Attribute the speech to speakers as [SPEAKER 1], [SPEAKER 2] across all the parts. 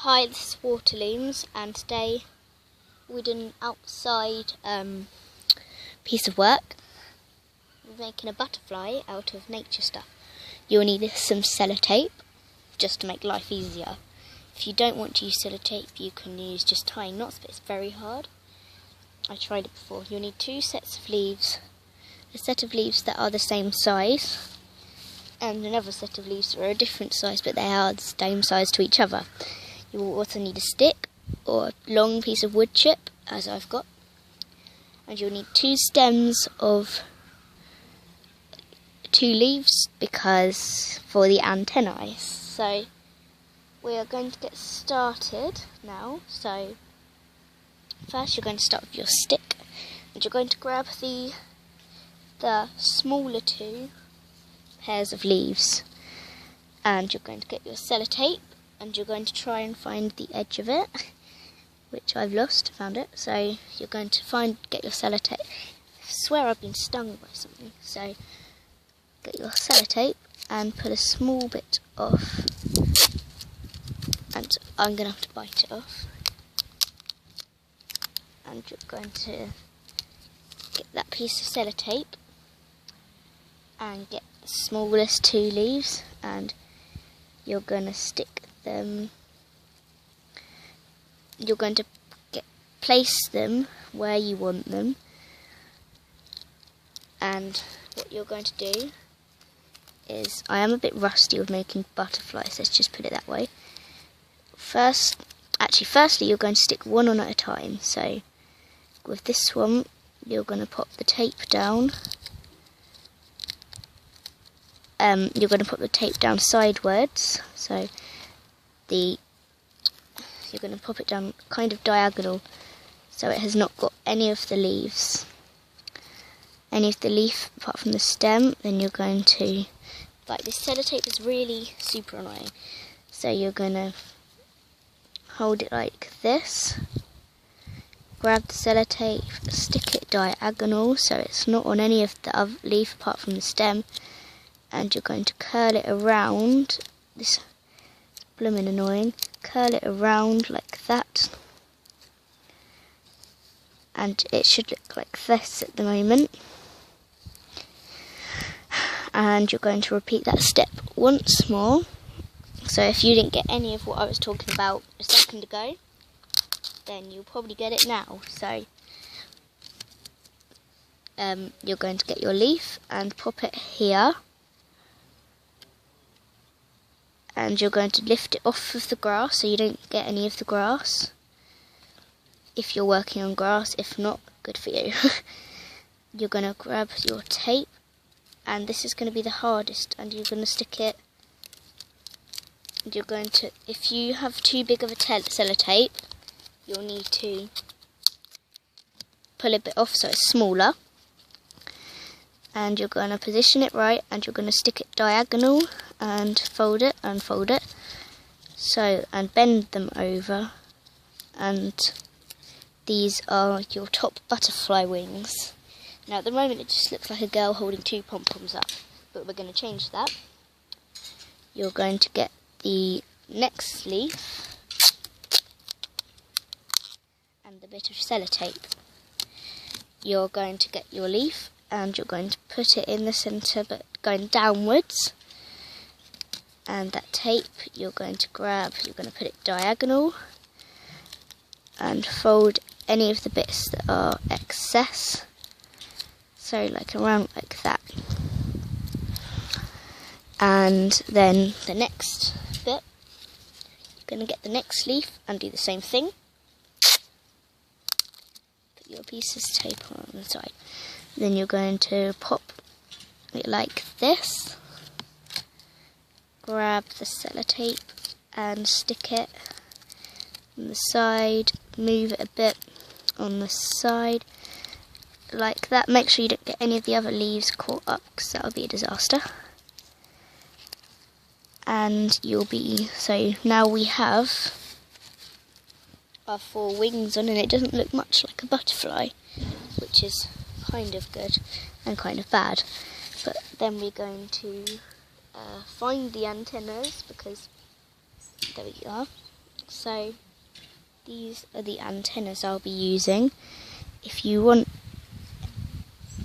[SPEAKER 1] Hi, this is Water Looms, and today we did an outside piece of work. We're making a butterfly out of nature stuff. You'll need some sellotape just to make life easier. If you don't want to use sellotape, you can use just tying knots, but it's very hard. I tried it before. You'll need two sets of leaves. A set of leaves that are the same size, and another set of leaves that are a different size, but they are the same size to each other. You will also need a stick or a long piece of wood chip, as I've got. And you'll need two stems of 2 leaves because for the antennae. So we are going to get started now. So first you're going to start with your stick, and you're going to grab the smaller 2 pairs of leaves, and you're going to get your sellotape, and you're going to try and find the edge of it, which I've lost. Found it. So you're going to get your sellotape. I swear I've been stung by something. So get your sellotape and put a small bit off, and I'm going to have to bite it off. And you're going to get that piece of sellotape and get the smallest 2 leaves, and you're going to stick them. You're going to place them where you want them, and what you're going to do is, I am a bit rusty with making butterflies, let's just put it that way. Firstly you're going to stick one on at a time. So with this one you're going to pop the tape down. You're going to put the tape down sideways, so you're going to pop it down kind of diagonal, so it has not got any of the leaf apart from the stem. Then you're going to, like, this sellotape is really super annoying, so you're going to hold it like this, grab the sellotape, stick it diagonal so it's not on any of the other leaf apart from the stem, and you're going to curl it around. This is blooming annoying. Curl it around like that, and it should look like this at the moment. And you're going to repeat that step once more. So if you didn't get any of what I was talking about a second ago, then you'll probably get it now. So you're going to get your leaf and pop it here, and you're going to lift it off of the grass so you don't get any of the grass, if you're working on grass. If not, good for you. You're going to grab your tape, and this is going to be the hardest, and you're going to stick it, and you're going to, if you have too big of a sellotape, you'll need to pull a bit off so it's smaller, and you're going to position it right, and you're going to stick it diagonal and fold it and fold it, so, and bend them over, and these are your top butterfly wings. Now at the moment it just looks like a girl holding 2 pom-poms up, but we're going to change that. You're going to get the next leaf and the bit of sellotape. You're going to get your leaf, and you're going to put it in the centre but going downwards, and that tape you're going to grab, you're going to put it diagonal and fold any of the bits that are excess, so like around like that. And then the next bit, you're going to get the next leaf and do the same thing. Put your pieces of tape on the side. Then you're going to pop it like this, grab the sellotape and stick it on the side, move it a bit on the side like that. Make sure you don't get any of the other leaves caught up, because that would be a disaster. And so now we have our 4 wings on, and it doesn't look much like a butterfly, which is kind of good and kind of bad. But then we're going to find the antennas, because there we are. So these are the antennas I'll be using. If you want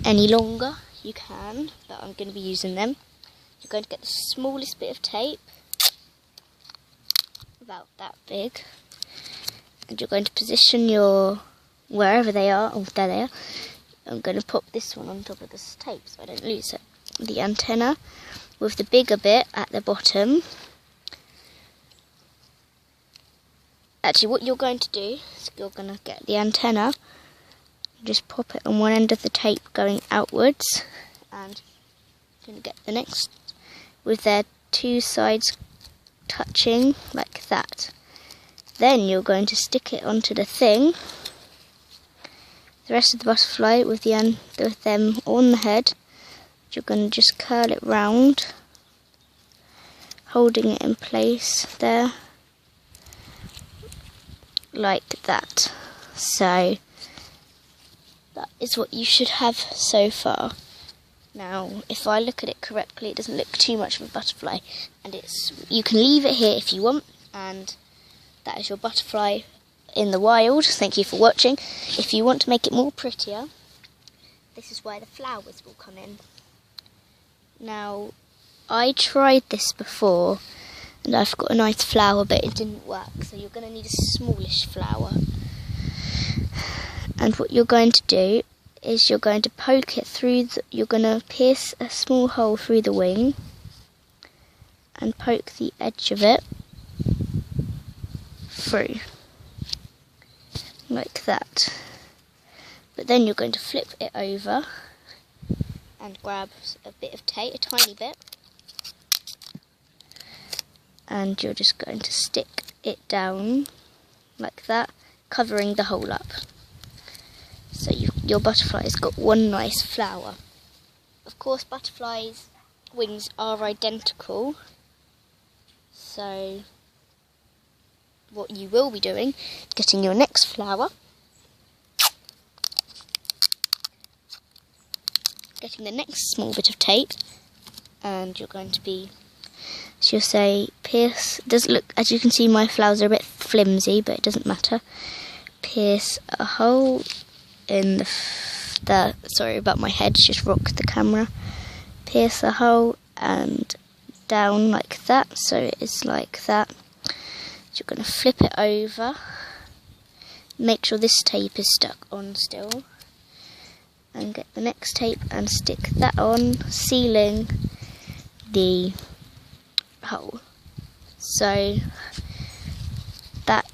[SPEAKER 1] any longer, you can, but I'm going to be using them. You're going to get the smallest bit of tape, about that big, and you're going to position your, wherever they are, oh there they are. I'm going to pop this one on top of this tape so I don't lose it. The antenna with the bigger bit at the bottom. Actually, what you're going to do is you're going to get the antenna, just pop it on one end of the tape going outwards, and you're going to get the next with their two sides touching like that. Then you're going to stick it onto the thing, the rest of the butterfly with them on the head. You're going to just curl it round, holding it in place there, like that. So that is what you should have so far. Now, if I look at it correctly, it doesn't look too much of a butterfly, and you can leave it here if you want, and that is your butterfly in the wild. Thank you for watching. If you want to make it more prettier, this is where the flowers will come in. Now, I tried this before, and I've got a nice flower, but it didn't work, so you're going to need a smallish flower. And what you're going to do is you're going to poke it through, you're going to pierce a small hole through the wing and poke the edge of it through, like that. But then you're going to flip it over and grab a bit of tape, a tiny bit, and you're just going to stick it down like that, covering the hole up. So your butterfly's got one nice flower. Of course, butterflies' wings are identical, so what you will be doing, getting your next flower, getting the next small bit of tape, and you're going to be, she'll say, pierce, does look, as you can see my flowers are a bit flimsy, but it doesn't matter, pierce a hole in the sorry about my head, just rocked the camera, pierce a hole and down like that, so it is like that. So you're going to flip it over, make sure this tape is stuck on still, and get the next tape and stick that on, sealing the hole. So that,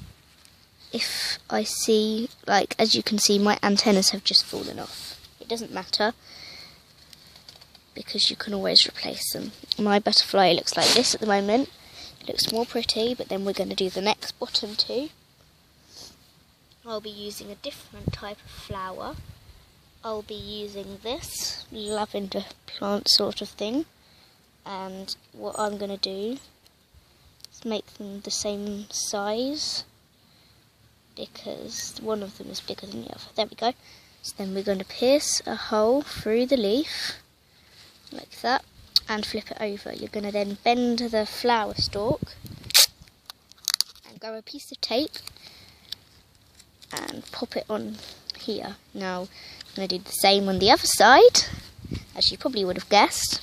[SPEAKER 1] if I see, like as you can see, my antennas have just fallen off. It doesn't matter, because you can always replace them. My butterfly looks like this at the moment. It looks more pretty, but then we're going to do the next bottom too. I'll be using a different type of flower. I'll be using this lavender plant sort of thing, and what I'm going to do is make them the same size, because one of them is bigger than the other. There we go. So then we're going to pierce a hole through the leaf, like that, and flip it over. You're going to then bend the flower stalk and grab a piece of tape and pop it on here. Now, I'm going to do the same on the other side, as you probably would have guessed.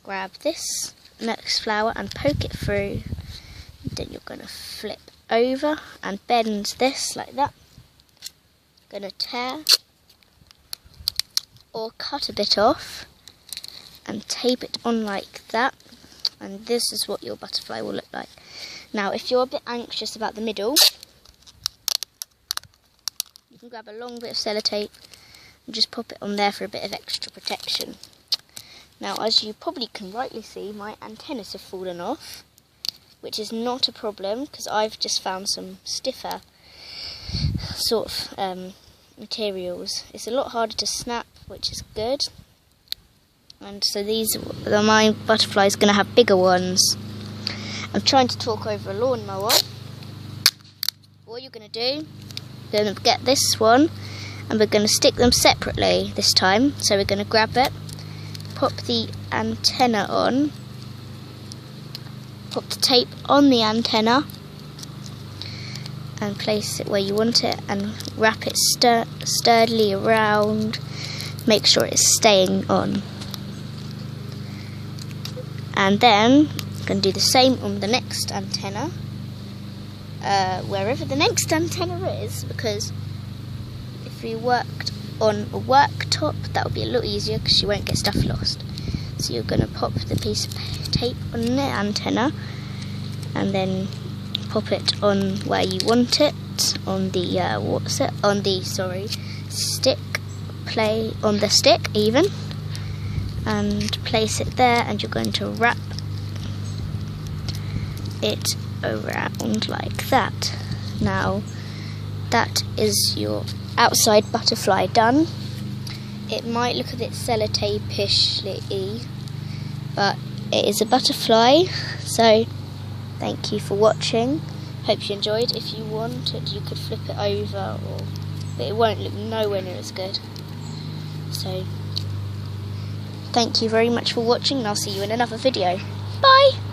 [SPEAKER 1] Grab this next flower and poke it through. Then you're going to flip over and bend this like that. Going to tear or cut a bit off and tape it on like that, and this is what your butterfly will look like. Now, if you're a bit anxious about the middle, you can grab a long bit of sellotape and just pop it on there for a bit of extra protection. Now, as you probably can rightly see, my antennas have fallen off, which is not a problem, because I've just found some stiffer sort of materials. It's a lot harder to snap, which is good. And so my butterfly's going to have bigger ones. I'm trying to talk over a lawnmower. What you're going to do, you're going to get this one, and we're going to stick them separately this time. So we're going to grab it, pop the antenna on, pop the tape on the antenna, and place it where you want it and wrap it sturdily around. Make sure it's staying on. And then I'm going to do the same on the next antenna, wherever the next antenna is, because if we worked on a worktop that would be a lot easier because you won't get stuff lost. So you're going to pop the piece of tape on the antenna and then pop it on where you want it, on the stick, on the stick even, and place it there, and you're going to wrap it around like that. Now that is your outside butterfly done. It might look a bit sellotape-ish, but it is a butterfly. So thank you for watching. Hope you enjoyed. If you wanted, you could flip it over, but it won't look nowhere near as good. So thank you very much for watching, and I'll see you in another video. Bye!